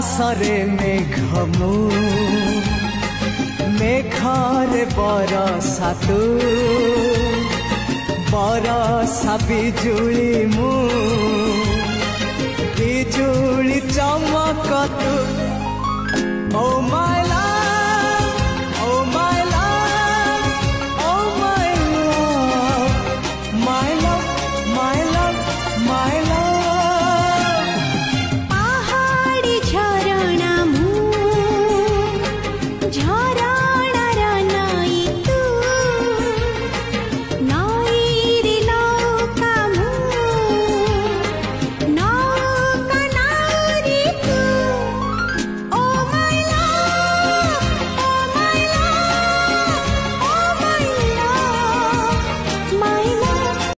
ଆକାଶରେ ମେଘ ମୁଁ ମେଘରେ ବରଷା ତୁ ବରଷା ବିଜୁଳି ମୁଁ ବିଜୁଳି ଚମକ ତୁ Oh my love, oh my love, oh my love, my love, my love, my love.